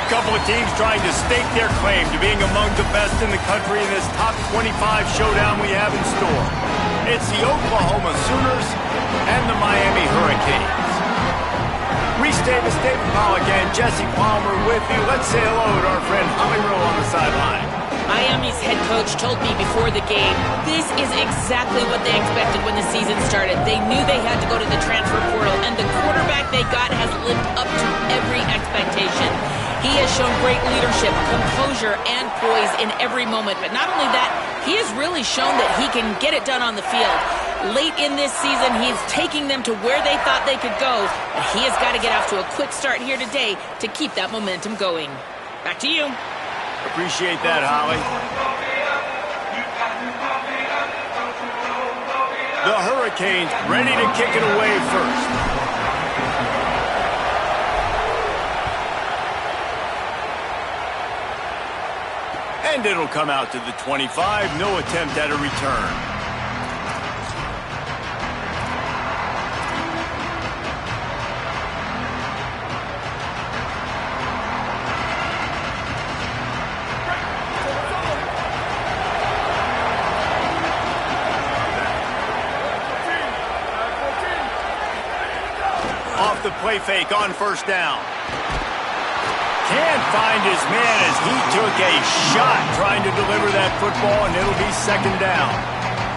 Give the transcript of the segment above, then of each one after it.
Couple of teams trying to stake their claim to being among the best in the country in this top 25 showdown we have in store. It's the Oklahoma Sooners and the Miami Hurricanes. Reese Davis, David Pollack, and Jesse Palmer with you. Let's say hello to our friend Holly Rowe on the sideline. Miami's head coach told me before the game, this is exactly what they expected when the season started. They knew they had to go to the transfer portal, and the quarterback they got has lived up to every expectation. He has shown great leadership, composure, and poise in every moment. But not only that, he has really shown that he can get it done on the field. Late in this season, he's taking them to where they thought they could go. But he has got to get off to a quick start here today to keep that momentum going. Back to you. Appreciate that, Holly. The Hurricanes ready to kick it away first. And it'll come out to the 25. No attempt at a return. Off the play fake on first down. Can't find his man as he took a shot trying to deliver that football, and it'll be second down.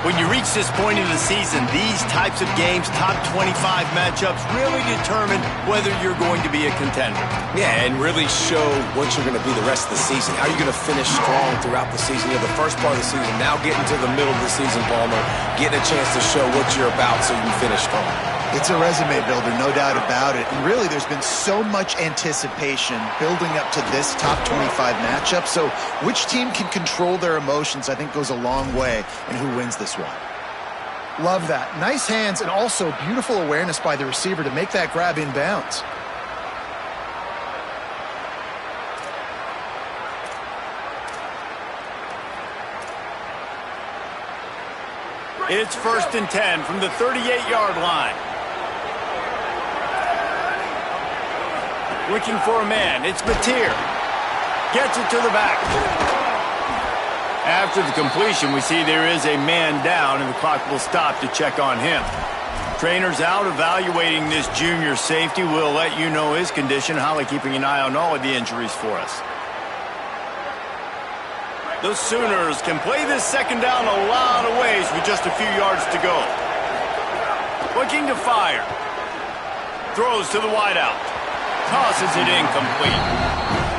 When you reach this point in the season, these types of games, top 25 matchups, really determine whether you're going to be a contender. Yeah, and really show what you're going to be the rest of the season. How you're going to finish strong throughout the season. You know, the first part of the season, now getting to the middle of the season, Palmer, getting a chance to show what you're about so you can finish strong. It's a resume builder, no doubt about it. And really, there's been so much anticipation building up to this top 25 matchup. So which team can control their emotions, I think, goes a long way in who wins this one. Love that. Nice hands and also beautiful awareness by the receiver to make that grab inbounds. It's 1st and 10 from the 38-yard line. Looking for a man. It's Mateer. Gets it to the back. After the completion, we see there is a man down, and the clock will stop to check on him. Trainer's out evaluating this junior safety. We'll let you know his condition. Holly keeping an eye on all of the injuries for us. The Sooners can play this second down a lot of ways with just a few yards to go. Looking to fire. Throws to the wideout. Tosses it incomplete.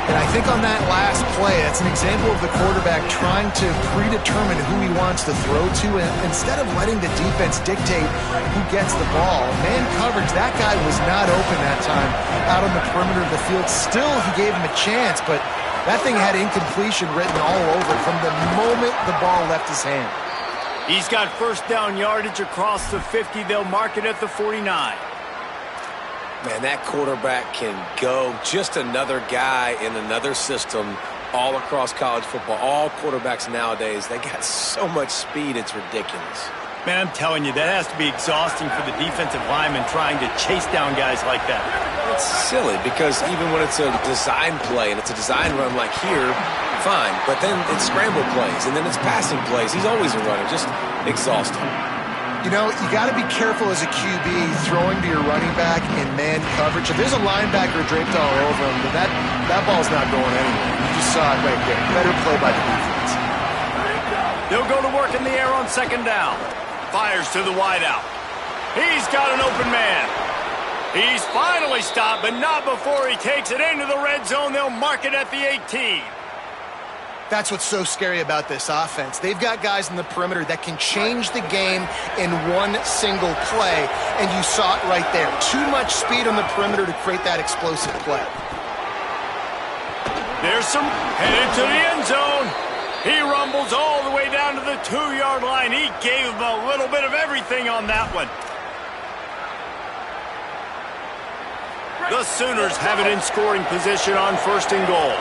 And I think on that last play, it's an example of the quarterback trying to predetermine who he wants to throw to, and instead of letting the defense dictate who gets the ball. Man coverage, that guy was not open that time out on the perimeter of the field. Still, he gave him a chance, but that thing had incompletion written all over it from the moment the ball left his hand. He's got first down yardage across the 50. They'll mark it at the 49. Man, that quarterback can go. Just another guy in another system all across college football. All quarterbacks nowadays, they got so much speed, it's ridiculous. Man, I'm telling you, that has to be exhausting for the defensive lineman trying to chase down guys like that. It's silly because even when it's a design play and it's a design run like here, fine. But then it's scramble plays and then it's passing plays. He's always a runner, just exhausting. You know, you got to be careful as a QB throwing to your running back in man coverage. If there's a linebacker draped all over him, then that ball's not going anywhere. You just saw it right there. Better play by the defense. They'll go to work in the air on second down. Fires to the wideout. He's got an open man. He's finally stopped, but not before he takes it into the red zone. They'll mark it at the 18. That's what's so scary about this offense. They've got guys in the perimeter that can change the game in one single play, and you saw it right there. Too much speed on the perimeter to create that explosive play. There's some headed to the end zone. He rumbles all the way down to the 2-yard line. He gave him a little bit of everything on that one. The Sooners have it in scoring position on 1st and goal.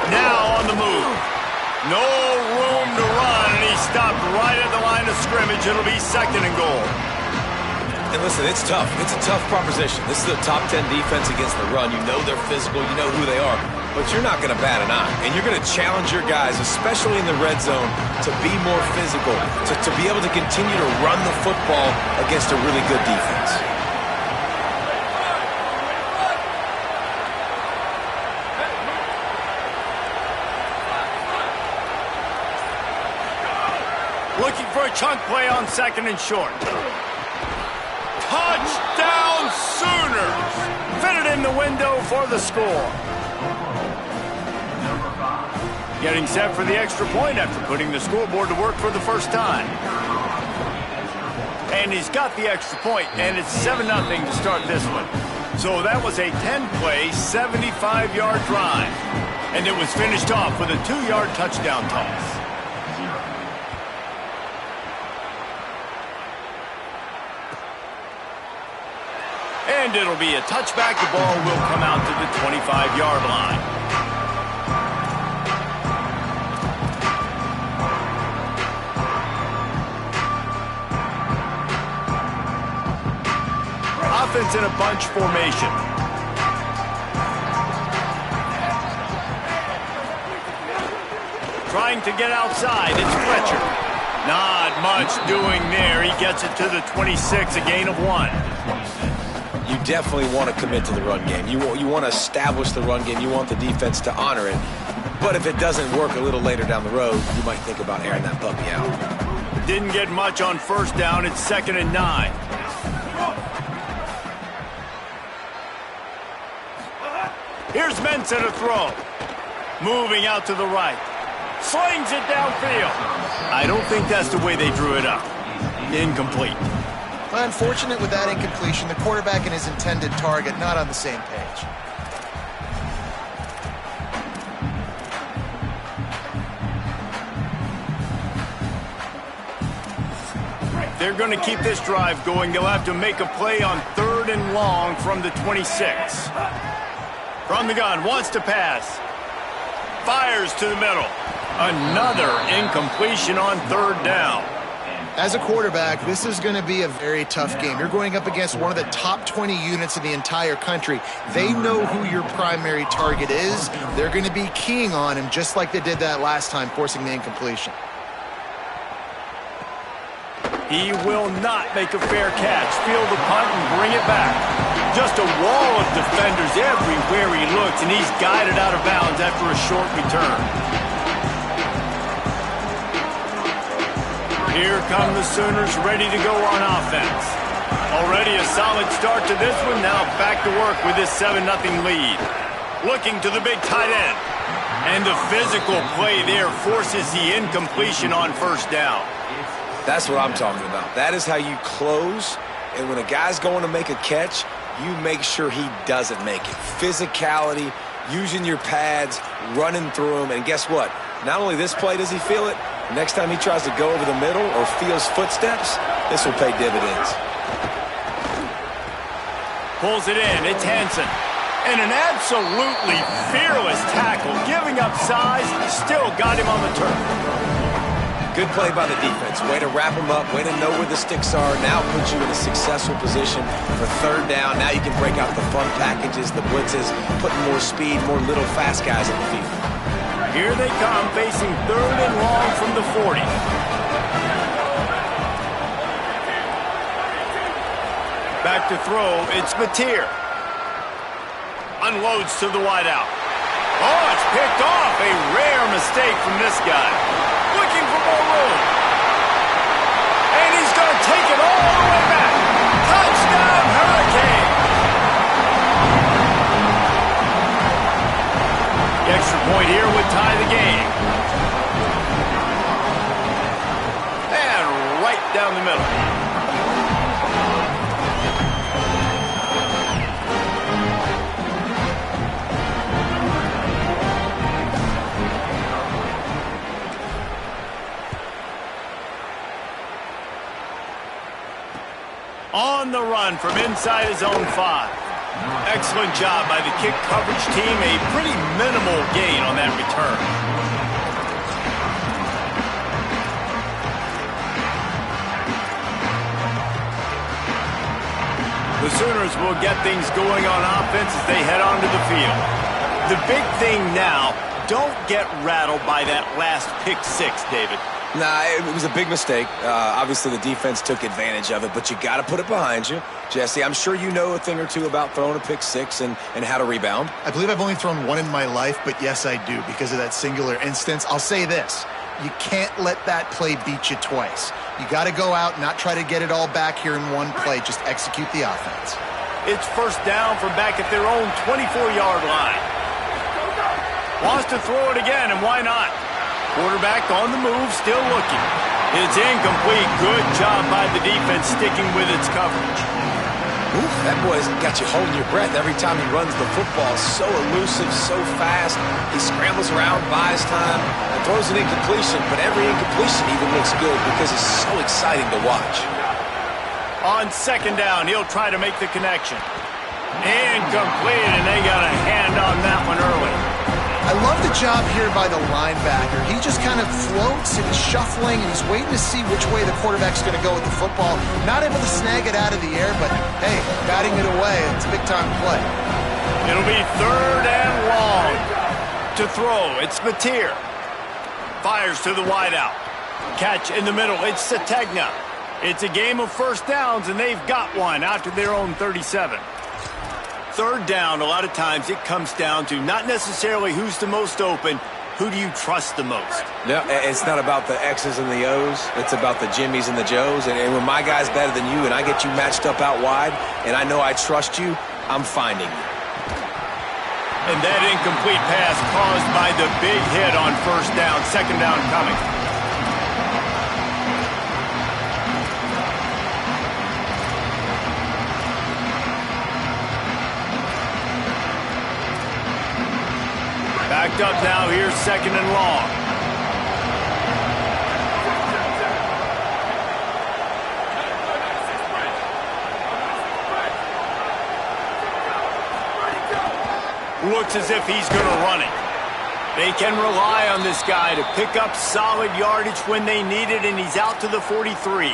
Now on the move. No room to run, and he stopped right at the line of scrimmage. It'll be 2nd and goal. And listen, it's tough. It's a tough proposition. This is a top 10 defense against the run. You know they're physical. You know who they are. But you're not going to bat an eye. And you're going to challenge your guys, especially in the red zone, to be more physical, to be able to continue to run the football against a really good defense. Looking for a chunk play on 2nd and short. Touchdown Sooners! Fitted in the window for the score. Getting set for the extra point after putting the scoreboard to work for the first time. And he's got the extra point, and it's 7-0 to start this one. So that was a 10-play, 75-yard drive. And it was finished off with a 2-yard touchdown toss. And it'll be a touchback. The ball will come out to the 25-yard line. Offense in a bunch formation. Trying to get outside. It's Fletcher. Not much doing there. He gets it to the 26, a gain of 1. You definitely want to commit to the run game. You want to establish the run game. You want the defense to honor it. But if it doesn't work a little later down the road, you might think about airing that puppy out. Didn't get much on 1st down. It's 2nd and 9. Here's Mensah to throw. Moving out to the right. Slings it downfield. I don't think that's the way they drew it up. Incomplete. Unfortunate with that incompletion. The quarterback and his intended target not on the same page. They're going to keep this drive going. They'll have to make a play on 3rd and long from the 26. From the gun, wants to pass. Fires to the middle. Another incompletion on 3rd down. As a quarterback, this is going to be a very tough game. You're going up against one of the top 20 units in the entire country. They know who your primary target is. They're going to be keying on him just like they did that last time, forcing the incompletion. He will not make a fair catch. Field the punt and bring it back. Just a wall of defenders everywhere he looks, and he's guided out of bounds after a short return. Here come the Sooners ready to go on offense. Already a solid start to this one. Now back to work with this 7-0 lead. Looking to the big tight end. And the physical play there forces the incompletion on 1st down. That's what I'm talking about. That is how you close. And when a guy's going to make a catch, you make sure he doesn't make it. Physicality, using your pads, running through them. And guess what? Not only this play does he feel it, next time he tries to go over the middle or feels footsteps, this will pay dividends. Pulls it in. It's Hansen. And an absolutely fearless tackle. Giving up size, still got him on the turf. Good play by the defense. Way to wrap him up. Way to know where the sticks are. Now puts you in a successful position for 3rd down. Now you can break out the fun packages, the blitzes, putting more speed, more little fast guys in the field. Here they come, facing 3rd and long from the 40. Back to throw, it's Mateer. Unloads to the wideout. Oh, it's picked off. A rare mistake from this guy. Looking for more room. And he's going to take it all the way back. Touchdown, Hurricane. The extra point here would tie the game. And right down the middle. On the run from inside his own 5. Excellent job by the kick coverage team. A pretty minimal gain on that return. The Sooners will get things going on offense as they head onto the field. The big thing now, don't get rattled by that last pick six, David. Nah, it was a big mistake. Obviously, the defense took advantage of it, but you got to put it behind you. Jesse, I'm sure you know a thing or two about throwing a pick six and how to rebound. I believe I've only thrown one in my life, but yes, I do because of that singular instance. I'll say this. You can't let that play beat you twice. You got to go out and not try to get it all back here in one play. Just execute the offense. It's first down from back at their own 24-yard line. Wants to throw it again, and why not? Quarterback on the move, still looking. It's incomplete. Good job by the defense sticking with its coverage. Oof, that boy's got you holding your breath every time he runs the football. So elusive, so fast. He scrambles around, buys time, and throws an incompletion, but every incompletion even looks good because it's so exciting to watch. On second down, he'll try to make the connection. Incomplete, and they got a hand on that one early. I love the job here by the linebacker. He just kind of floats and he's shuffling and he's waiting to see which way the quarterback's going to go with the football. Not able to snag it out of the air, but hey, batting it away, it's a big-time play. It'll be third and long. To throw, it's Mateer. Fires to the wideout. Catch in the middle, it's Sategna. It's a game of first downs, and they've got one out to their own 37. Third down, a lot of times it comes down to not necessarily who's the most open, who do you trust the most? No, it's not about the X's and the O's. It's about the Jimmys and the Joes. And when my guy's better than you and I get you matched up out wide and I know I trust you, I'm finding you. And that incomplete pass caused by the big hit on first down, second down coming. Backed up now, here's second and long. Looks as if he's going to run it. They can rely on this guy to pick up solid yardage when they need it, and he's out to the 43.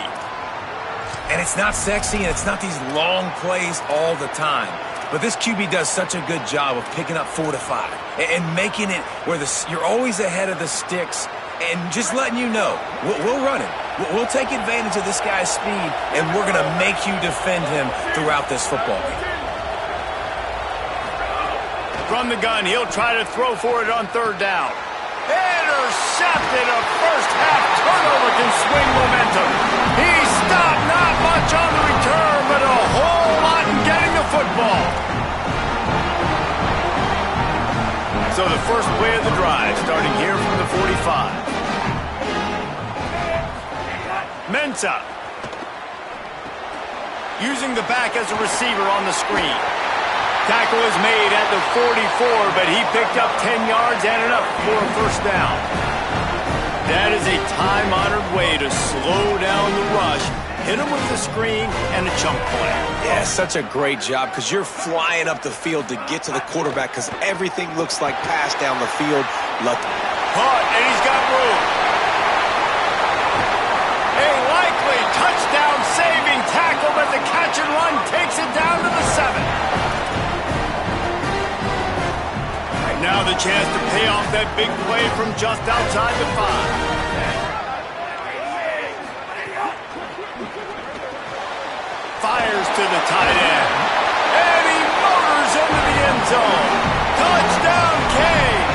And it's not sexy, and it's not these long plays all the time. But this QB does such a good job of picking up 4 to 5 and making it where you're always ahead of the sticks and just letting you know, we'll run it. We'll take advantage of this guy's speed, and we're going to make you defend him throughout this football game. From the gun, he'll try to throw for it on third down. Intercepted. A first-half turnover can swing momentum. He stopped, not much on the return, but a whole lot in getting the football. So the first play of the drive, starting here from the 45. Mensah. Using the back as a receiver on the screen. Tackle is made at the 44, but he picked up 10 yards and enough for a first down. That is a time-honored way to slow down the rush, hit him with the screen, and a chunk play. Yeah, such a great job because you're flying up the field to get to the quarterback because everything looks like pass down the field. Caught, and he's got room. A likely touchdown-saving tackle, but the catch and run takes it down to the 7. Now the chance to pay off that big play from just outside the 5. Fires to the tight end. And he motors into the end zone. Touchdown, Canes!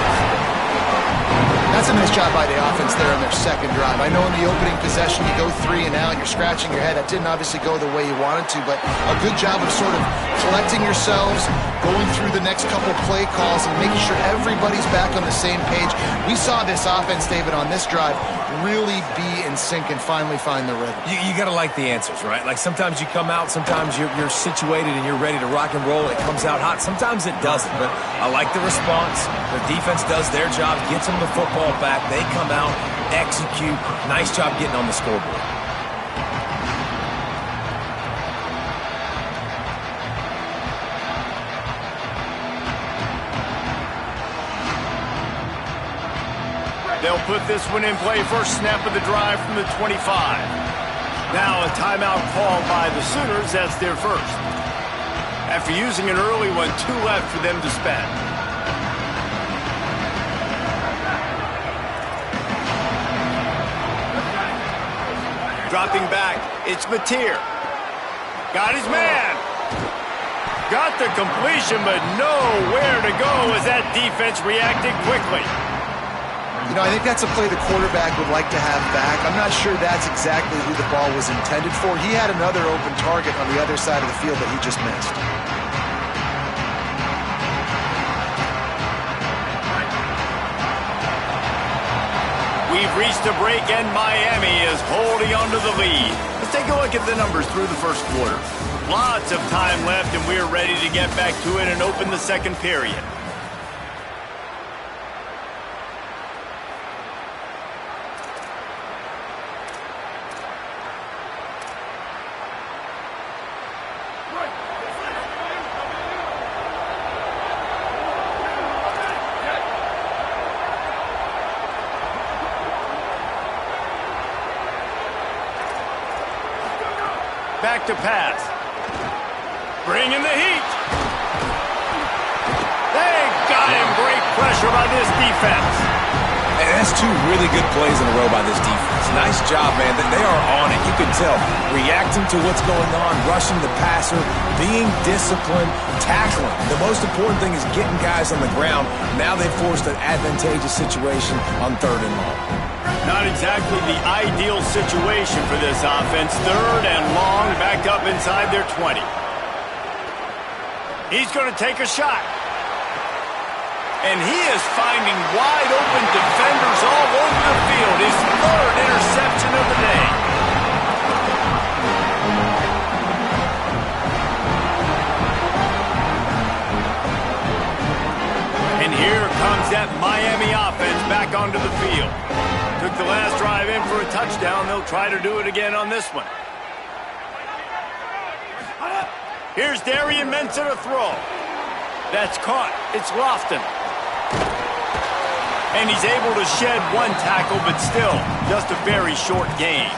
That's a nice job by the offense there on their second drive. I know in the opening possession you go 3 and out, you're scratching your head. That didn't obviously go the way you wanted to, but a good job of sort of collecting yourselves, going through the next couple play calls and making sure everybody's back on the same page. We saw this offense, David, on this drive really be in sync and finally find the rhythm. You got to like the answers, right? Like sometimes you come out, sometimes you're situated and you're ready to rock and roll. It comes out hot. Sometimes it doesn't, but I like the response. The defense does their job, gets them the football back. They come out, execute. Nice job getting on the scoreboard. They'll put this one in play, first snap of the drive from the 25. Now a timeout called by the Sooners. That's their first. after using an early one, 2 left for them to spend. Dropping back, it's Mateer. Got his man. Got the completion, but nowhere to go as that defense reacted quickly. You know, I think that's a play the quarterback would like to have back. I'm not sure that's exactly who the ball was intended for. He had another open target on the other side of the field that he just missed. We've reached a break, and Miami is holding on to the lead. Let's take a look at the numbers through the first quarter. Lots of time left, and we're ready to get back to it and open the second period. Back to pass. Bringing the heat. They got him. Great pressure by this defense. And that's 2 really good plays in a row by this defense. Nice job, man. They are on it. You can tell. Reacting to what's going on, rushing the passer, being disciplined, tackling. The most important thing is getting guys on the ground. Now they've forced an advantageous situation on 3rd and long. Not exactly the ideal situation for this offense. 3rd and long, back up inside their 20. He's going to take a shot. And he is finding wide open defenders all over the field. His 3rd interception of the day. And here comes that Miami offense back onto the field. Took the last drive in for a touchdown. They'll try to do it again on this one. Here's Darian Mensah to throw. That's caught. It's Lofton. And he's able to shed 1 tackle, but still just a very short gain.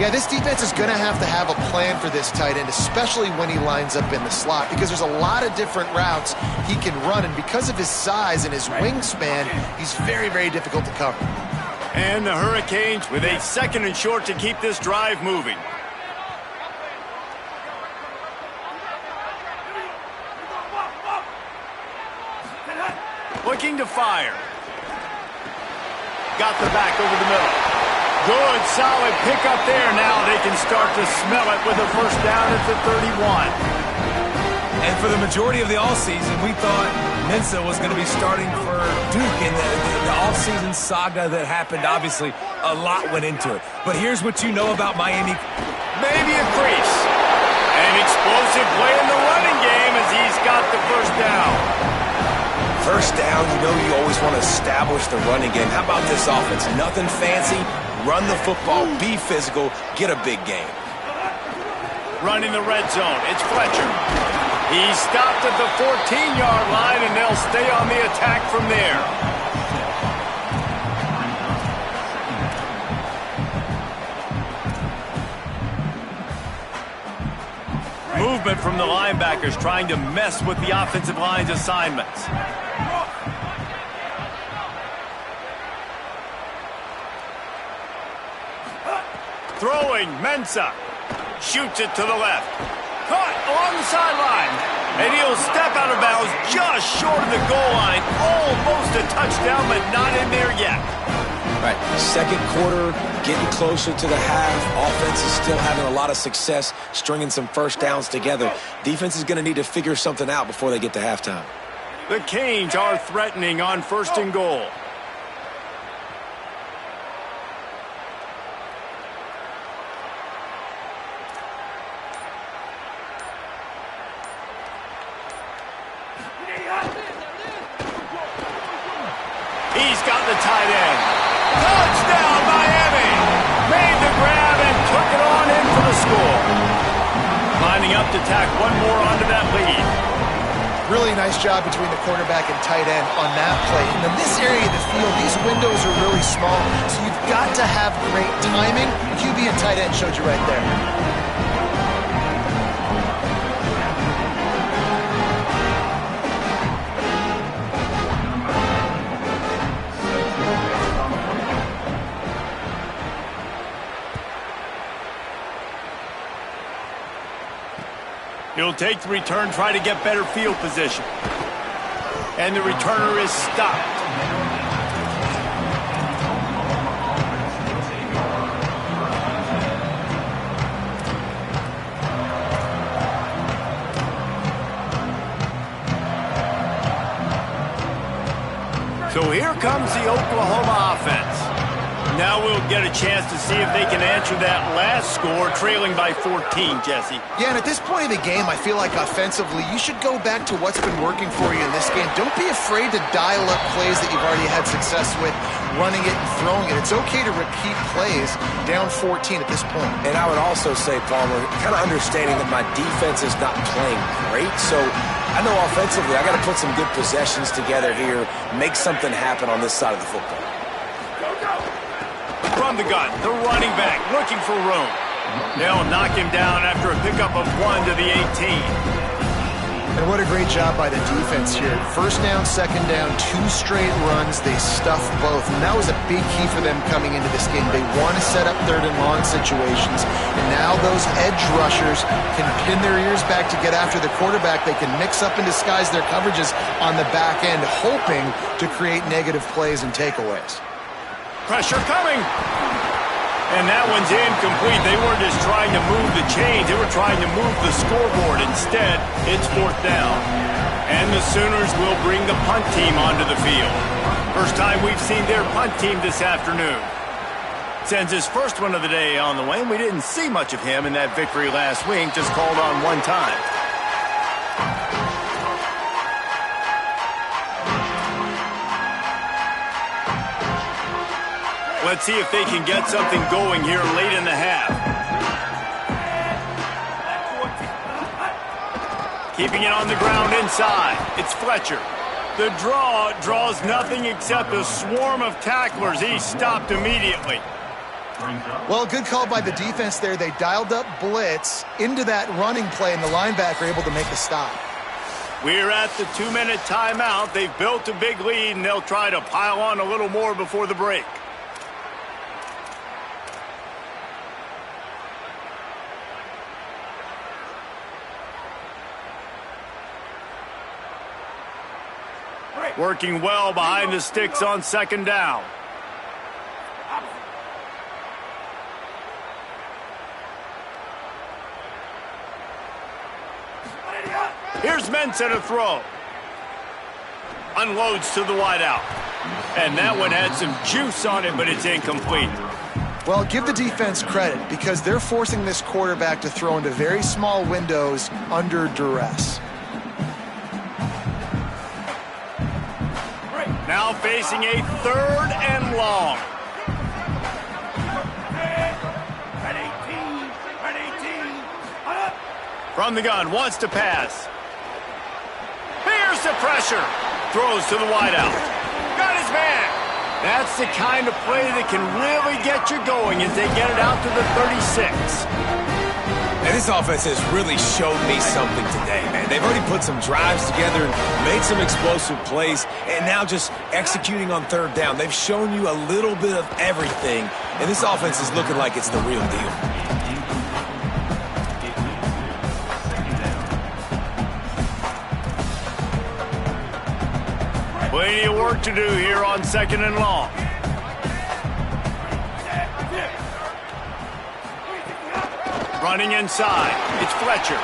Yeah, this defense is going to have a plan for this tight end, especially when he lines up in the slot, because there's a lot of different routes he can run, and because of his size and his wingspan, he's very, very difficult to cover. And the Hurricanes with a 2nd and short to keep this drive moving. Looking to fire. Got the back over the middle. Good, solid pickup there. Now they can start to smell it with a first down at the 31. And for the majority of the offseason, we thought Mensah was going to be starting for Duke. And the offseason saga that happened, obviously, a lot went into it. But here's what you know about Miami. Maybe a crease. An explosive play in the running game as he's got the first down. First down, you know you always want to establish the running game. How about this offense? Nothing fancy. Run the football, be physical, get a big game. Running the red zone, it's Fletcher. He's stopped at the 14-yard line, and they'll stay on the attack from there. Movement from the linebackers trying to mess with the offensive line's assignments. Throwing, Mensah. Shoots it to the left. Caught along the sideline. And he'll step out of bounds just short of the goal line. Almost a touchdown, but not in there yet. Right, 2nd quarter, getting closer to the half. Offense is still having a lot of success stringing some first downs together. Defense is going to need to figure something out before they get to halftime. The Canes are threatening on 1st and goal. He's got the tight end. Touchdown, Miami! Made the grab and took it on in for the score. Lining up to tack one more onto that lead. Really nice job between the quarterback and tight end on that play. And in this area of the field, these windows are really small, so you've got to have great timing. QB and tight end showed you right there. He'll take the return, try to get better field position. And the returner is stopped. So here comes the Oklahoma offense. Now we'll get a chance to see if they can answer that last score, trailing by 14, Jesse. Yeah, and at this point of the game, I feel like offensively, you should go back to what's been working for you in this game. Don't be afraid to dial up plays that you've already had success with, running it and throwing it. It's okay to repeat plays down 14 at this point. And I would also say, Palmer, kind of understanding that my defense is not playing great, so I know offensively I got to put some good possessions together here, make something happen on this side of the football. From the gun, the running back looking for room. They'll knock him down after a pickup of 1 to the 18. And what a great job by the defense here. First down, second down, 2 straight runs. They stuffed both, and that was a big key for them coming into this game. They want to set up third and long situations, and now those edge rushers can pin their ears back to get after the quarterback. They can mix up and disguise their coverages on the back end, hoping to create negative plays and takeaways. Pressure coming. And that one's incomplete. They weren't just trying to move the chains. They were trying to move the scoreboard. Instead, it's 4th down. And the Sooners will bring the punt team onto the field. First time we've seen their punt team this afternoon. Sends his first one of the day on the way. We didn't see much of him in that victory last week. Just called on 1 time. Let's see if they can get something going here late in the half. Keeping it on the ground inside. It's Fletcher. The draw draws nothing except a swarm of tacklers. He's stopped immediately. Well, good call by the defense there. They dialed up blitz into that running play, and the linebacker able to make the stop. We're at the 2-minute timeout. They've built a big lead, and they'll try to pile on a little more before the break. Working well behind the sticks on 2nd down. Here's Mensah to throw. Unloads to the wideout. And that one had some juice on it, but it's incomplete. Well, give the defense credit because they're forcing this quarterback to throw into very small windows under duress. Now facing a 3rd and long. From the gun, wants to pass. Here's the pressure. Throws to the wideout. Got his man. That's the kind of play that can really get you going as they get it out to the 36. And this offense has really showed me something today, man. They've already put some drives together and made some explosive plays, and now just executing on 3rd down. They've shown you a little bit of everything, and this offense is looking like it's the real deal. Plenty of work to do here on 2nd and long. Running inside. It's Fletcher.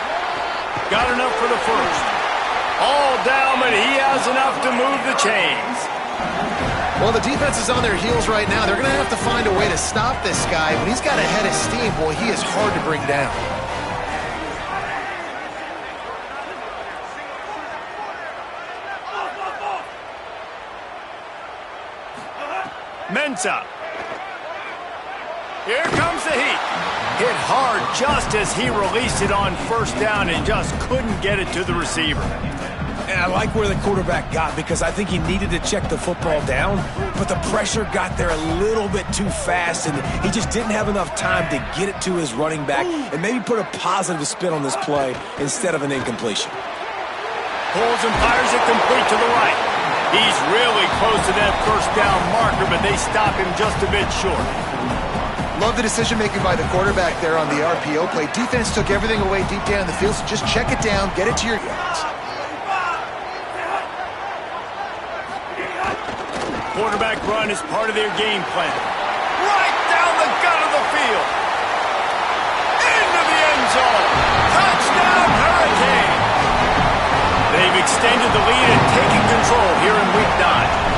Got enough for the first. All down, but he has enough to move the chains. Well, the defense is on their heels right now. They're going to have to find a way to stop this guy. When he's got a head of steam, boy, he is hard to bring down. Mensah. Here comes the heat. Hit hard just as he released it on 1st down and just couldn't get it to the receiver. And I like where the quarterback got because I think he needed to check the football down, but the pressure got there a little bit too fast, and he just didn't have enough time to get it to his running back and maybe put a positive spin on this play instead of an incompletion. Pulls and fires it complete to the right. He's really close to that 1st down marker, but they stop him just a bit short. Love the decision-making by the quarterback there on the RPO play. Defense took everything away deep down the field, so just check it down, get it to your yards. Quarterback run is part of their game plan. Right down the gut of the field. Into the end zone. Touchdown, Hurricane. They've extended the lead and taken control here in Week 9.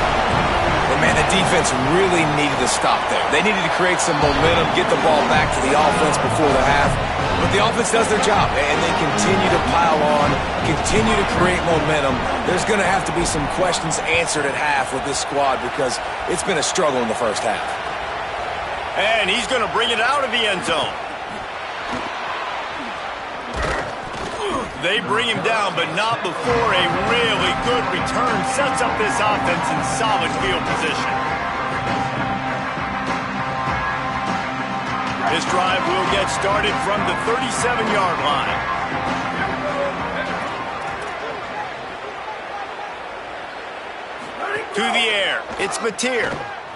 But man, the defense really needed to stop there. They needed to create some momentum, get the ball back to the offense before the half. But the offense does their job, and they continue to pile on, continue to create momentum. There's going to have to be some questions answered at half with this squad because it's been a struggle in the first half. And he's going to bring it out of the end zone. They bring him down, but not before a really good return sets up this offense in solid field position. This drive will get started from the 37-yard line. To the air, it's Mateer,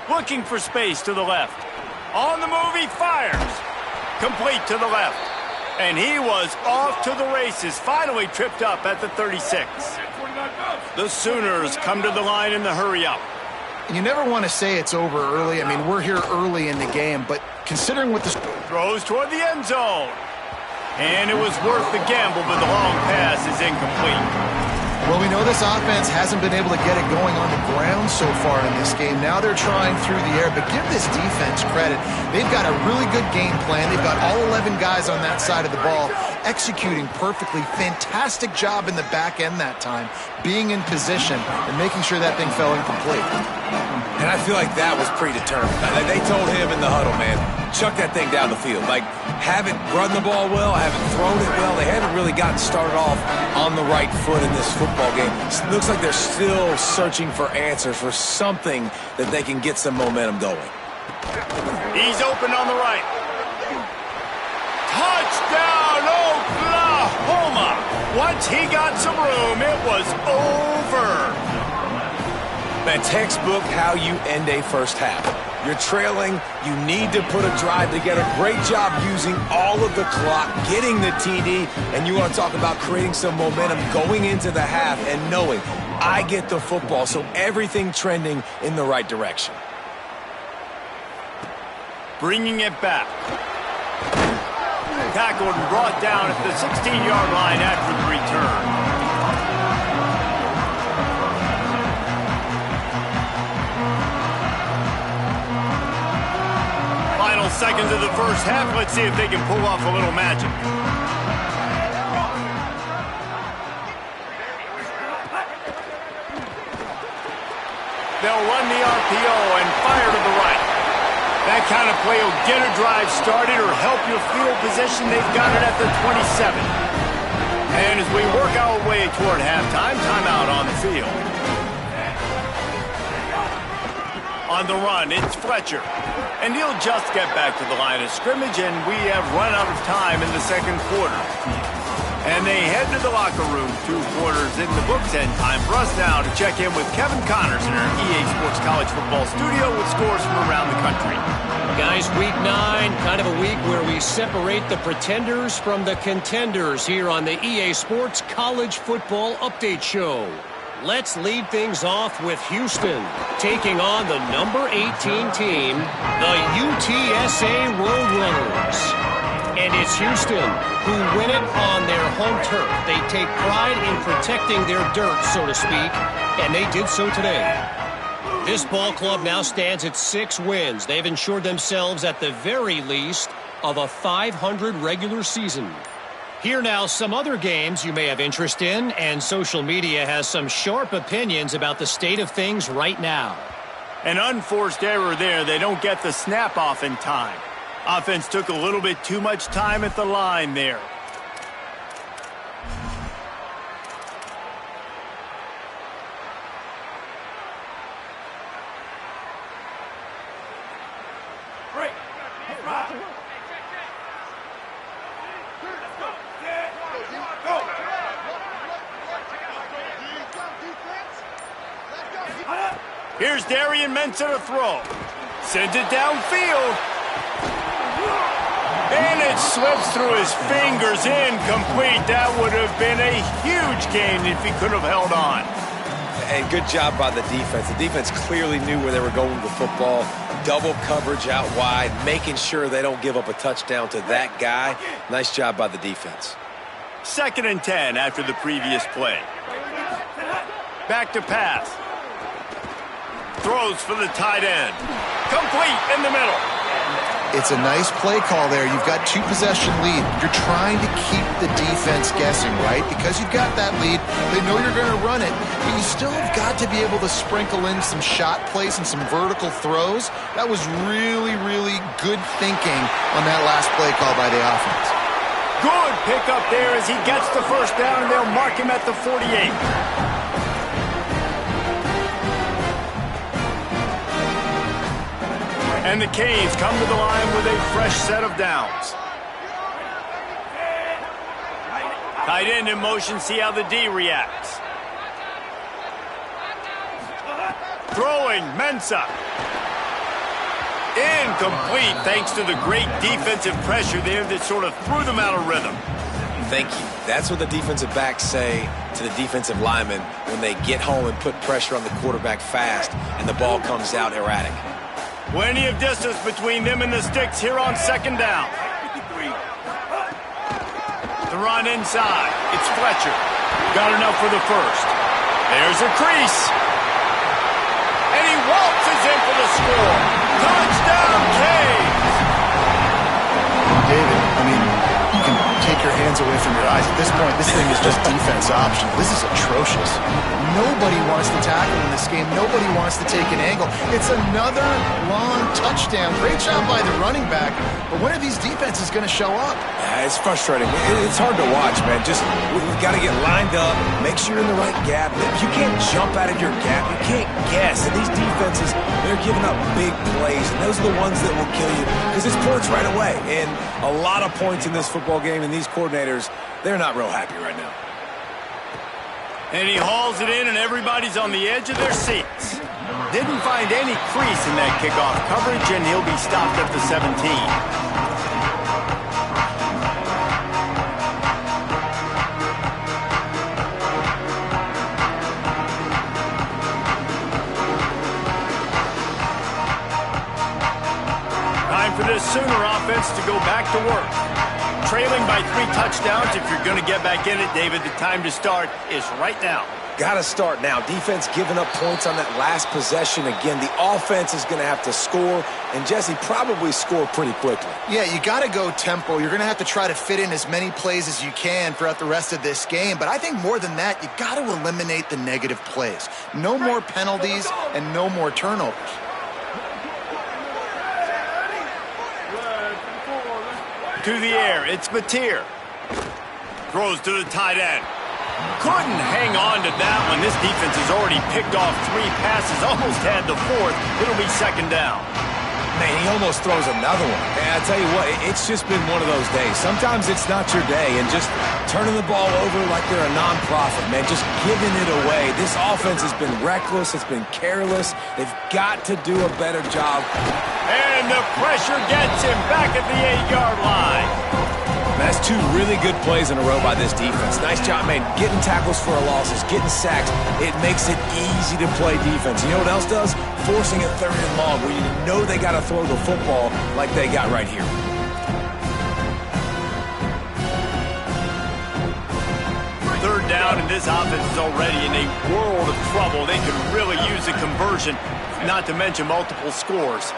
looking for space to the left. On the move, he fires. Complete to the left. And he was off to the races, finally tripped up at the 36. The Sooners come to the line in the hurry-up. You never want to say it's over early. I mean, we're here early in the game, but considering what the... Throws toward the end zone. And it was worth the gamble, but the long pass is incomplete. Well, we know this offense hasn't been able to get it going on the ground so far in this game. Now they're trying through the air, but give this defense credit. They've got a really good game plan. They've got all 11 guys on that side of the ball executing perfectly. Fantastic job in the back end that time, being in position and making sure that thing fell incomplete. And I feel like that was predetermined. They told him in the huddle, man, chuck that thing down the field. Like, haven't run the ball well, haven't thrown it well. They haven't really gotten started off on the right foot in this football game. It looks like they're still searching for answers, for something that they can get some momentum going. He's open on the right. Touchdown, Oklahoma! Once he got some room, it was over. Man, textbook how you end a first half. You're trailing, you need to put a drive together. Great job using all of the clock, getting the TD, and you want to talk about creating some momentum going into the half and knowing I get the football, so everything trending in the right direction. Bringing it back. Tackled and brought down at the 16-yard line after the return. Final seconds of the first half. Let's see if they can pull off a little magic. They'll run the RPO and fire to the right. That kind of play will get a drive started or help your field position. They've got it at the 27. And as we work our way toward halftime, timeout on the field. On the run, it's Fletcher. And he'll just get back to the line of scrimmage, and we have run out of time in the second quarter. And they head to the locker room, 2 quarters in the books, and time for us now to check in with Kevin Connors in our EA Sports College Football studio with scores from around the country. Guys, Week 9, kind of a week where we separate the pretenders from the contenders here on the EA Sports College Football Update Show. Let's lead things off with Houston, taking on the number 18 team, the UTSA Roadrunners. And it's Houston who win it on their home turf. They take pride in protecting their dirt, so to speak, and they did so today. This ball club now stands at 6 wins. They've ensured themselves at the very least of a 500 regular season. Here now some other games you may have interest in, and social media has some sharp opinions about the state of things right now. An unforced error there. They don't get the snap off in time. Offense took a little bit too much time at the line there. Here's Darian Mensah to throw. Sends it downfield. And it slips through his fingers, incomplete. That would have been a huge gain if he could have held on. And good job by the defense. The defense clearly knew where they were going with the football. Double coverage out wide, making sure they don't give up a touchdown to that guy. Nice job by the defense. 2nd and 10 after the previous play. Back to pass. Throws for the tight end. Complete in the middle. It's a nice play call there. You've got 2-possession lead. You're trying to keep the defense guessing, right? Because you've got that lead, they know you're going to run it, but you still have got to be able to sprinkle in some shot plays and some vertical throws. That was really, really good thinking on that last play call by the offense. Good pickup there as he gets the first down, and they'll mark him at the 48. And the Canes come to the line with a fresh set of downs. Tight end in motion, see how the D reacts. Throwing, Mensah. Incomplete thanks to the great defensive pressure there that sort of threw them out of rhythm. Thank you. That's what the defensive backs say to the defensive linemen when they get home and put pressure on the quarterback fast and the ball comes out erratic. Plenty of distance between them and the sticks here on 2nd down. The run inside. It's Fletcher. Got enough for the first. There's a crease. And he waltzes in for the score. Touchdown, Canes! David, I mean, you can take your hands away from your eyes. At this point, this thing is just defense option. This is atrocious. Nobody wants to tackle in this game. Nobody wants to take an angle. It's another long touchdown. Great job by the running back. But when are these defenses going to show up? It's frustrating. It's hard to watch, man. We've got to get lined up, make sure you're in the right gap. You can't jump out of your gap. You can't guess. And these defenses, they're giving up big plays. And those are the ones that will kill you because it's points right away. And a lot of points in this football game, and these coordinators, they're not real happy right now. And he hauls it in, and everybody's on the edge of their seats. Didn't find any crease in that kickoff coverage, and he'll be stopped at the 17. Time for this Sooner offense to go back to work. Trailing by 3 touchdowns. If you're going to get back in it, David, the time to start is right now. Got to start now. Defense giving up points on that last possession. Again, the offense is going to have to score, and Jesse probably score pretty quickly. Yeah, you got to go tempo. You're going to have to try to fit in as many plays as you can throughout the rest of this game. But I think more than that, you got to eliminate the negative plays. No more penalties and no more turnovers. To the air, it's Mateer. Throws to the tight end. Couldn't hang on to that one. This defense has already picked off 3 passes, almost had the 4th. It'll be 2nd down. Man, he almost throws another one. And I tell you what, it's just been one of those days. Sometimes it's not your day, and just turning the ball over like they're a non-profit, man, just giving it away. This offense has been reckless. It's been careless. They've got to do a better job. And the pressure gets him back at the 8-yard line. That's 2 really good plays in a row by this defense. Nice job, man, getting tackles for losses, getting sacks. It makes it easy to play defense. You know what else does? Forcing a 3rd and long where you know they got to throw the football like they got right here. Third down, and this offense is already in a world of trouble. They could really use a conversion, not to mention multiple scores.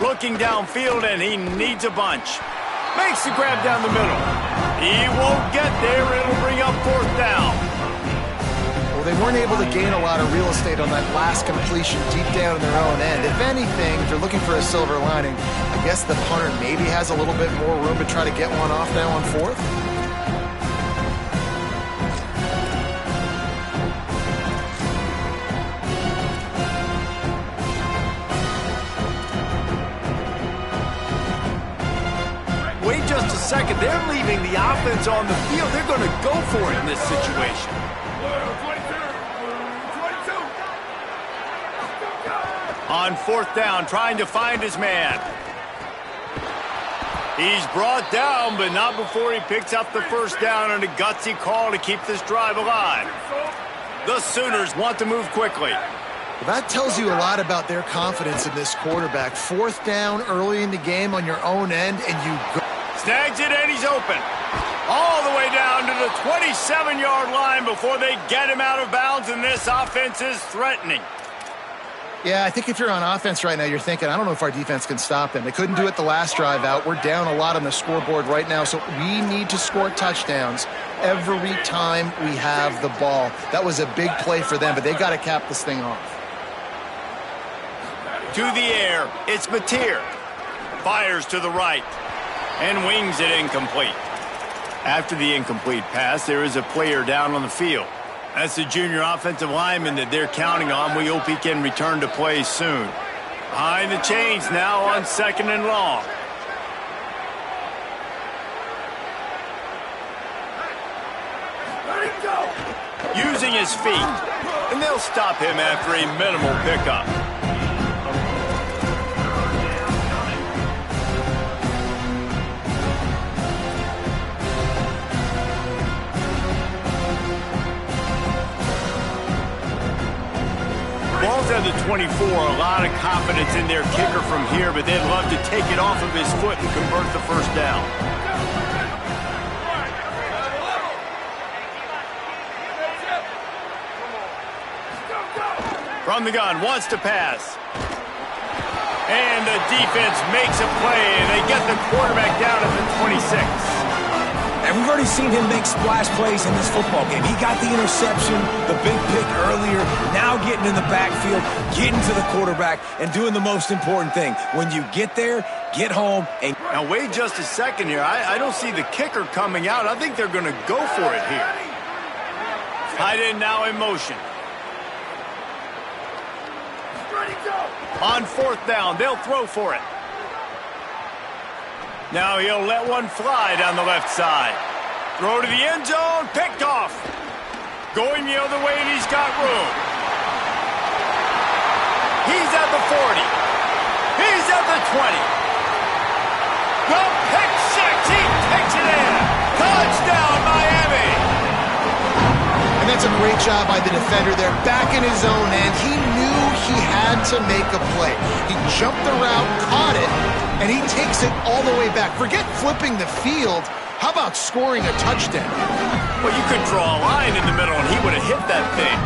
Looking downfield, and he needs a bunch. Makes the grab down the middle. He won't get there. It'll bring up 4th down. Well, they weren't able to gain a lot of real estate on that last completion deep down in their own end. If anything, if you're looking for a silver lining, I guess the punter maybe has a little bit more room to try to get one off now on 4th. Just a second. They're leaving the offense on the field. They're going to go for it in this situation. On fourth down, trying to find his man. He's brought down, but not before he picks up the first down on a gutsy call to keep this drive alive. The Sooners want to move quickly. Well, that tells you a lot about their confidence in this quarterback. Fourth down early in the game on your own end, and you go. Snags it, and he's open. All the way down to the 27-yard line before they get him out of bounds, and this offense is threatening. Yeah, I think if you're on offense right now, you're thinking, I don't know if our defense can stop them. They couldn't do it the last drive out. We're down a lot on the scoreboard right now, so we need to score touchdowns every time we have the ball. That was a big play for them, but they got to cap this thing off. To the air, it's Mateer. Fires to the right and wings it incomplete. After the incomplete pass, there is a player down on the field. That's the junior offensive lineman that they're counting on. We hope he can return to play soon. Behind the chains now on second and long. Using his feet, and they'll stop him after a minimal pickup. Ball's at the 24, a lot of confidence in their kicker from here, but they'd love to take it off of his foot and convert the first down. From the gun, wants to pass. And the defense makes a play, and they get the quarterback down at the 26. And we've already seen him make splash plays in this football game. He got the interception, the big pick earlier, now getting in the backfield, getting to the quarterback, and doing the most important thing. When you get there, get home. And now, wait just a second here. I don't see the kicker coming out. I think they're going to go for it here. Tight end now in motion. On fourth down, they'll throw for it. Now he'll let one fly down the left side. Throw to the end zone, picked off. Going the other way, and he's got room. He's at the 40. He's at the 20. The pick six, he takes it in. Touchdown, Miami. And that's a great job by the defender there, back in his own end. He knew he had to make a play. He jumped the route, caught it, and he takes it all the way back. Forget flipping the field. How about scoring a touchdown? Well, you could draw a line in the middle, and he would have hit that thing.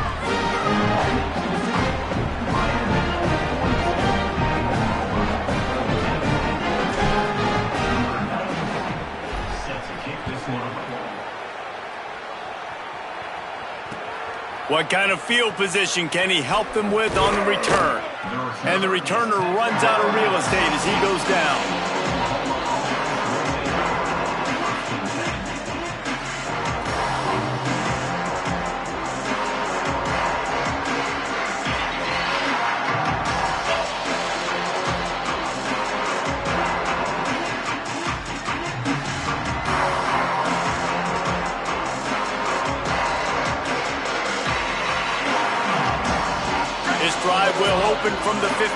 What kind of field position can he help them with on the return? And the returner runs out of real estate as he goes down. Drive will open from the 15.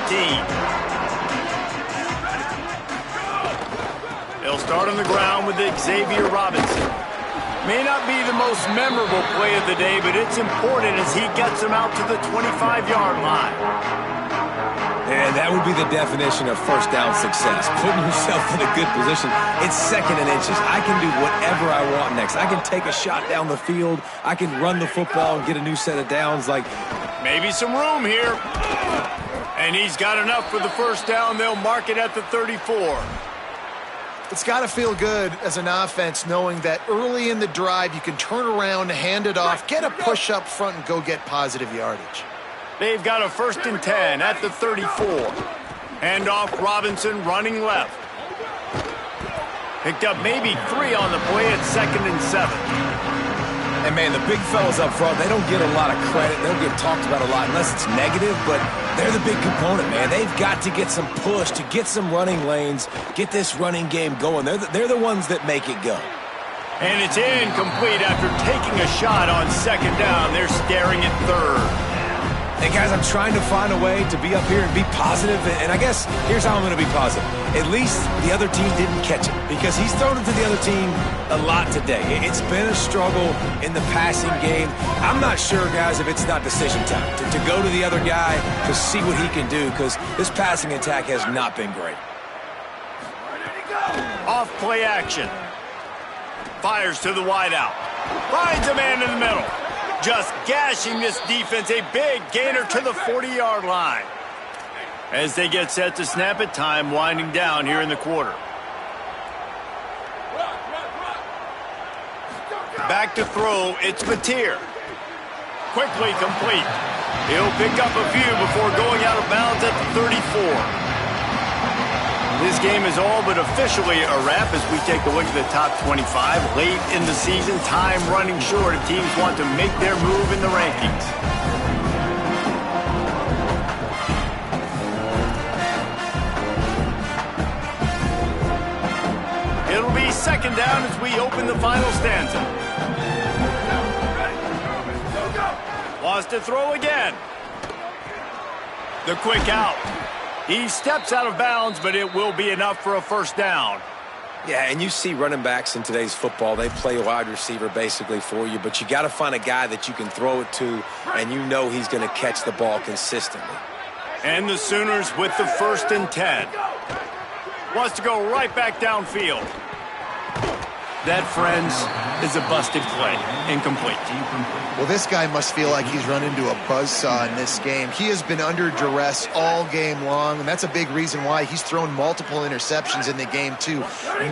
They'll start on the ground with Xavier Robinson. May not be the most memorable play of the day, but it's important as he gets them out to the 25-yard line. And that would be the definition of first down success. Putting yourself in a good position. It's second and inches. I can do whatever I want next. I can take a shot down the field. I can run the football and get a new set of downs. Like, maybe some room here. And he's got enough for the first down. They'll mark it at the 34. It's got to feel good as an offense knowing that early in the drive you can turn around, hand it off, get a push up front, and go get positive yardage. They've got a 1st and 10 at the 34. Hand off Robinson running left. Picked up maybe 3 on the play at 2nd and 7. And, man, the big fellas up front, they don't get a lot of credit. They'll get talked about a lot unless it's negative, but they're the big component, man. They've got to get some push, to get some running lanes, get this running game going. They're the ones that make it go. And it's incomplete after taking a shot on 2nd down. They're staring at 3rd. And guys, I'm trying to find a way to be up here and be positive, and I guess here's how I'm going to be positive. At least the other team didn't catch it, because he's thrown it to the other team a lot today. It's been a struggle in the passing game. I'm not sure, guys, if it's not decision time to go to the other guy to see what he can do, because this passing attack has not been great. Off play action. Fires to the wideout. Finds a man in the middle. Just gashing this defense, a big gainer to the 40-yard line. As they get set to snap it, time winding down here in the quarter. Back to throw, it's Mateer. Quickly complete. He'll pick up a few before going out of bounds at the 34. This game is all but officially a wrap as we take a look at the top 25. Late in the season, time running short if teams want to make their move in the rankings. It'll be second down as we open the final stanza. Wants to throw again. The quick out. He steps out of bounds, but it will be enough for a first down. Yeah, and you see running backs in today's football, they play wide receiver basically for you, but you got to find a guy that you can throw it to, and you know he's going to catch the ball consistently. And the Sooners with the 1st and 10. Wants to go right back downfield. That, friends, is a busted play. Incomplete. Well, this guy must feel like he's run into a buzzsaw in this game. He has been under duress all game long, and that's a big reason why he's thrown multiple interceptions in the game, too.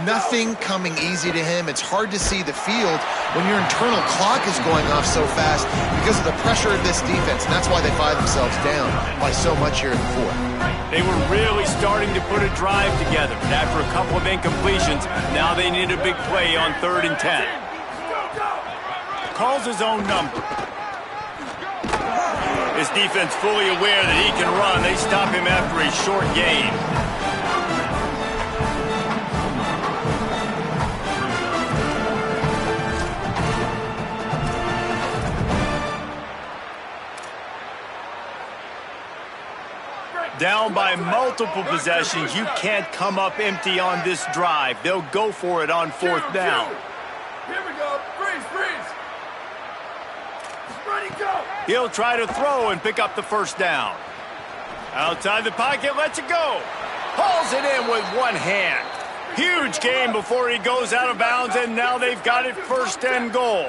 Nothing coming easy to him. It's hard to see the field when your internal clock is going off so fast because of the pressure of this defense, and that's why they find themselves down by so much here in the fourth. They were really starting to put a drive together, but after a couple of incompletions, now they need a big play on 3rd and 10. Calls his own number. His defense fully aware that he can run. They stop him after a short gain. Down by multiple possessions, you can't come up empty on this drive. They'll go for it on 4th down. Here we go. Freeze. Ready, go. He'll try to throw and pick up the 1st down. Outside the pocket, lets it go. Hauls it in with one hand. Huge gain before he goes out of bounds, and now they've got it 1st and goal.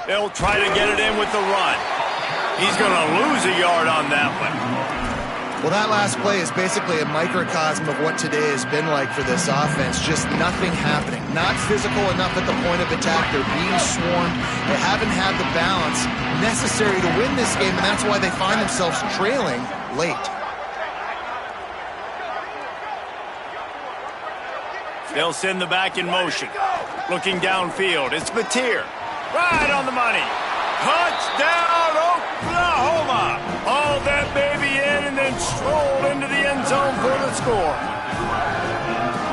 They'll try to get it in with the run. He's going to lose a yard on that one. Well, that last play is basically a microcosm of what today has been like for this offense. Just nothing happening. Not physical enough at the point of attack. They're being swarmed. They haven't had the balance necessary to win this game, and that's why they find themselves trailing late. They'll send the back in motion. Looking downfield, it's Mateer. Right on the money. Touchdown, Oklahoma! Haul that baby in and then stroll into the end zone for the score.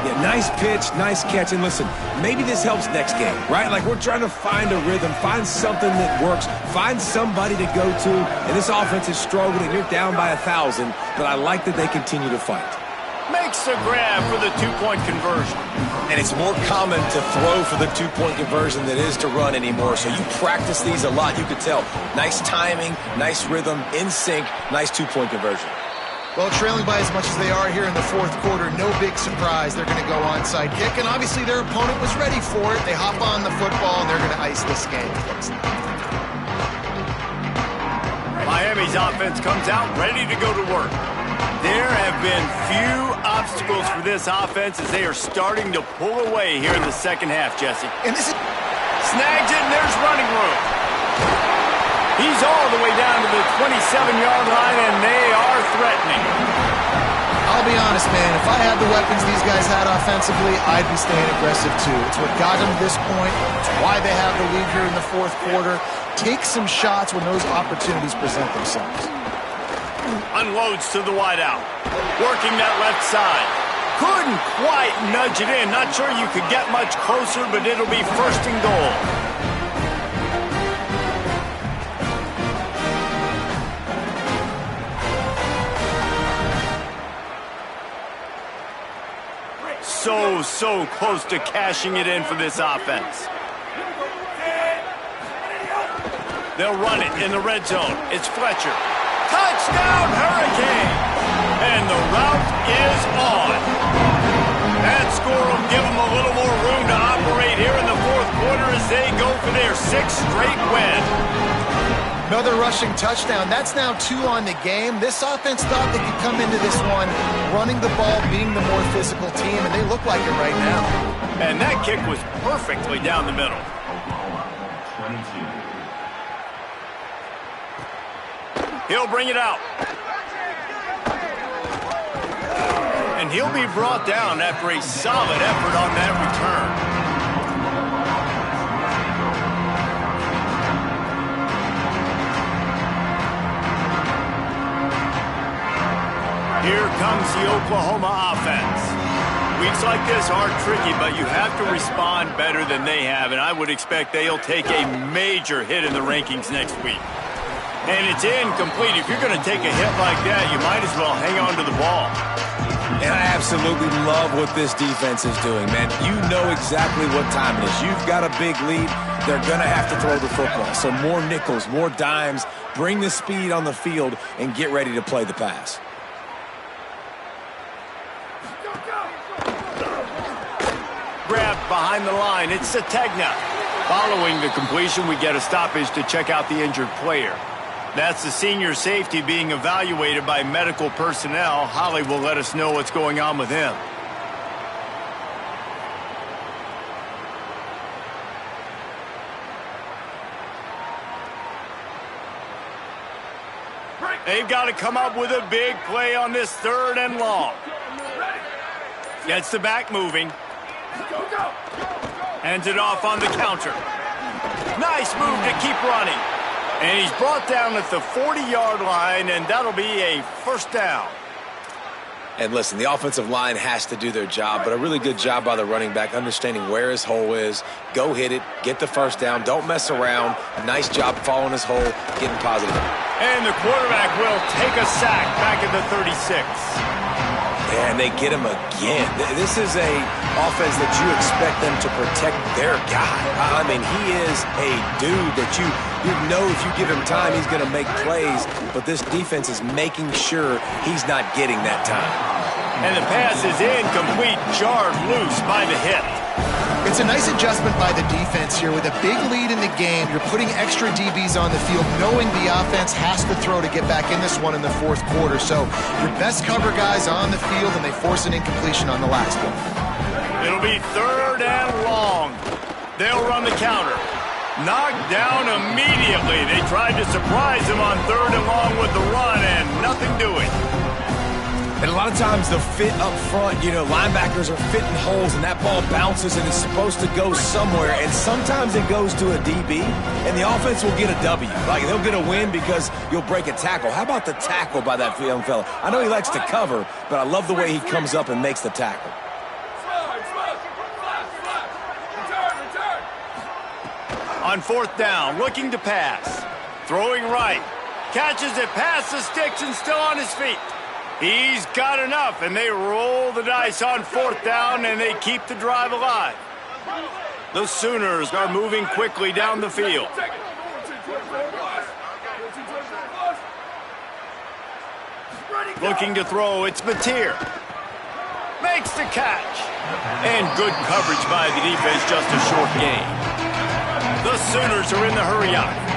Yeah, nice pitch, nice catch. And listen, maybe this helps next game, right? Like, we're trying to find a rhythm, find something that works, find somebody to go to. And this offense is struggling. You're down by 1,000, but I like that they continue to fight. Makes the grab for the 2-point conversion. And it's more common to throw for the 2-point conversion than it is to run anymore. So you practice these a lot. You could tell. Nice timing, nice rhythm, in sync, nice 2-point conversion. Well, trailing by as much as they are here in the 4th quarter, no big surprise. They're going to go onside kick, and obviously their opponent was ready for it. They hop on the football, and they're going to ice this game. Miami's offense comes out ready to go to work. There have been few obstacles for this offense as they are starting to pull away here in the second half, Jesse. And this is... Snags it, and there's running room. He's all the way down to the 27-yard line, and they are threatening. I'll be honest, man. If I had the weapons these guys had offensively, I'd be staying aggressive, too. It's what got them to this point. It's why they have the lead here in the 4th quarter. Take some shots when those opportunities present themselves. Unloads to the wideout. Working that left side. Couldn't quite nudge it in. Not sure you could get much closer, but it'll be 1st and goal. so close to cashing it in for this offense. They'll run it in the red zone. It's Fletcher. Touchdown, Hurricane! And the route is on. That score will give them a little more room to operate here in the fourth quarter as they go for their 6th straight win. Another rushing touchdown. That's now 2 on the game. This offense thought they could come into this one running the ball, being the more physical team, and they look like it right now. And that kick was perfectly down the middle. He'll bring it out. And he'll be brought down after a solid effort on that return. Here comes the Oklahoma offense. Weeks like this are tricky, but you have to respond better than they have, and I would expect they'll take a major hit in the rankings next week. And it's incomplete. If you're going to take a hit like that, you might as well hang on to the ball. And I absolutely love what this defense is doing, man. You know exactly what time it is. You've got a big lead. They're going to have to throw the football. So more nickels, more dimes, bring the speed on the field, and get ready to play the pass. Grabbed behind the line. It's Sategna. Following the completion, we get a stoppage to check out the injured player. That's the senior safety being evaluated by medical personnel. Holly will let us know what's going on with him. They've got to come up with a big play on this 3rd and long. Gets the back moving. Hands it off on the counter. Nice move to keep running. And he's brought down at the 40-yard line, and that'll be a 1st down. And listen, the offensive line has to do their job, but a really good job by the running back understanding where his hole is. Go hit it, get the 1st down, don't mess around. Nice job following his hole, getting positive. And the quarterback will take a sack back at the 36. And they get him again. This is a offense that you expect them to protect their guy. I mean, he is a dude that you know if you give him time, he's going to make plays. But this defense is making sure he's not getting that time. And the pass is incomplete, jarred loose by the hip. It's a nice adjustment by the defense here. With a big lead in the game, you're putting extra DBs on the field, knowing the offense has to throw to get back in this one in the 4th quarter. So your best cover guys on the field, and they force an incompletion on the last one. It'll be 3rd and long. They'll run the counter. Knocked down immediately. They tried to surprise him on 3rd and long with the run, and nothing doing. And a lot of times the fit up front, you know, linebackers are fitting holes and that ball bounces and it's supposed to go somewhere. And sometimes it goes to a DB and the offense will get a W. Like they'll get a win because you'll break a tackle. How about the tackle by that young fella? I know he likes to cover, but I love the way he comes up and makes the tackle. On 4th down, looking to pass. Throwing right. Catches it past the sticks and still on his feet. He's got enough, and they roll the dice on 4th down, and they keep the drive alive. The Sooners are moving quickly down the field. Looking to throw, it's Mateer. Makes the catch. And good coverage by the defense, just a short gain. The Sooners are in the hurry-up.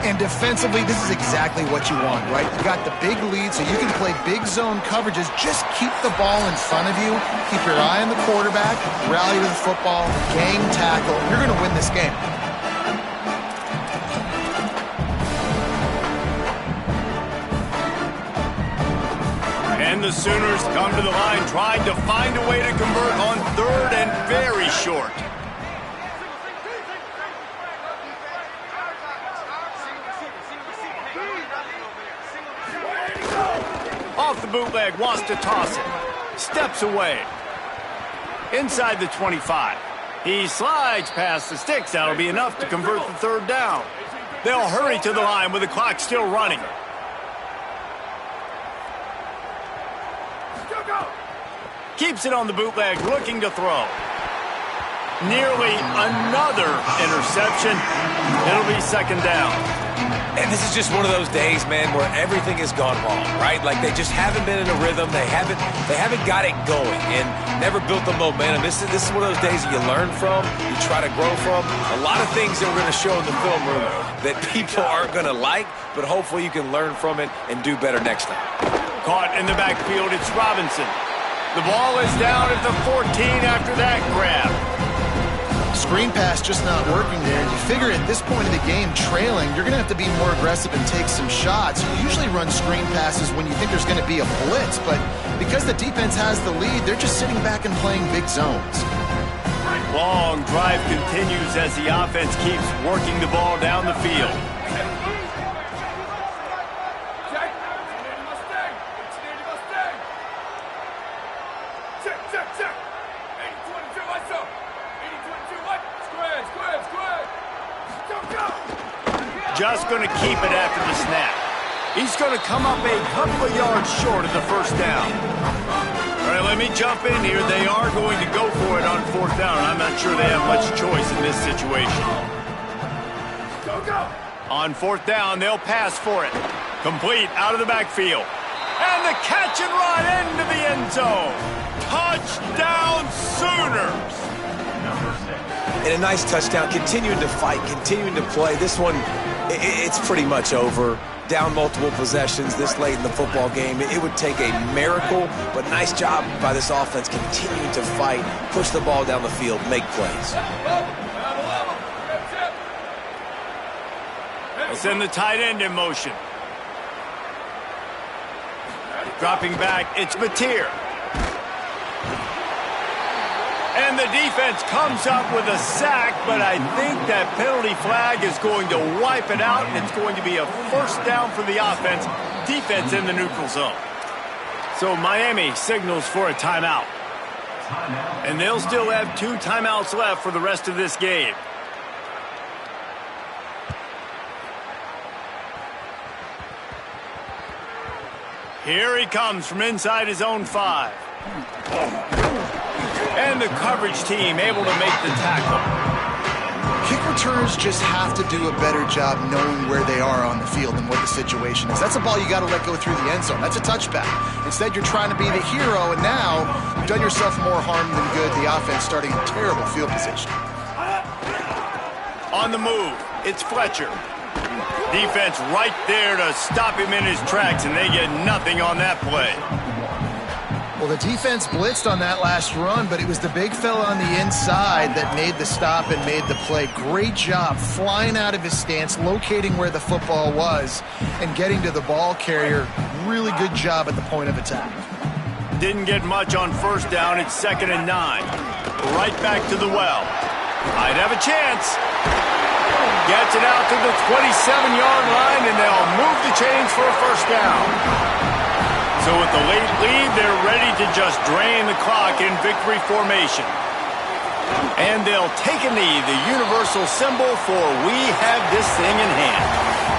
And defensively, this is exactly what you want, right? You got the big lead, so you can play big zone coverages. Just keep the ball in front of you. Keep your eye on the quarterback. Rally to the football. Gang tackle. You're going to win this game. And the Sooners come to the line trying to find a way to convert on 3rd and very short. Off the bootleg, wants to toss it. Steps away. Inside the 25. He slides past the sticks. That'll be enough to convert the 3rd down. They'll hurry to the line with the clock still running. Keeps it on the bootleg, looking to throw. Nearly another interception. It'll be second down. And this is just one of those days, man, where everything has gone wrong, right? Like they just haven't been in a rhythm. They haven't got it going and never built the momentum. This is one of those days that you learn from, you try to grow from. A lot of things that we're going to show in the film room that people aren't going to like, but hopefully you can learn from it and do better next time. Caught in the backfield, it's Robinson. The ball is down at the 14 after that grab. Screen pass just not working there. You figure at this point of the game, trailing, you're going to have to be more aggressive and take some shots. You usually run screen passes when you think there's going to be a blitz, but because the defense has the lead, they're just sitting back and playing big zones. Long drive continues as the offense keeps working the ball down the field. Just going to keep it after the snap. He's going to come up a couple of yards short of the first down. All right, let me jump in here. They are going to go for it on fourth down. I'm not sure they have much choice in this situation. On fourth down, they'll pass for it. Complete out of the backfield. And the catch and run into the end zone. Touchdown Sooners. And a nice touchdown, continuing to fight, continuing to play. This one, it's pretty much over. Down multiple possessions this late in the football game. It would take a miracle, but nice job by this offense continuing to fight, push the ball down the field, make plays. They'll send the tight end in motion. Dropping back, it's Mateer. And the defense comes up with a sack, but I think that penalty flag is going to wipe it out, and it's going to be a first down for the offense. Defense in the neutral zone. So Miami signals for a timeout. And they'll still have 2 timeouts left for the rest of this game. Here he comes from inside his own 5. And the coverage team able to make the tackle. Kick returners just have to do a better job knowing where they are on the field and what the situation is. That's a ball you got to let go through the end zone. That's a touchback. Instead, you're trying to be the hero, and now you've done yourself more harm than good. The offense starting in terrible field position. On the move, it's Fletcher. Defense right there to stop him in his tracks, and they get nothing on that play. Well, the defense blitzed on that last run, but it was the big fella on the inside that made the stop and made the play. Great job flying out of his stance, locating where the football was, and getting to the ball carrier. Really good job at the point of attack. Didn't get much on first down. It's 2nd and 9. Right back to the well. Might have a chance. Gets it out to the 27-yard line, and they'll move the chains for a first down. So with the late lead, they're ready to just drain the clock in victory formation. And they'll take a knee, the universal symbol for we have this thing in hand.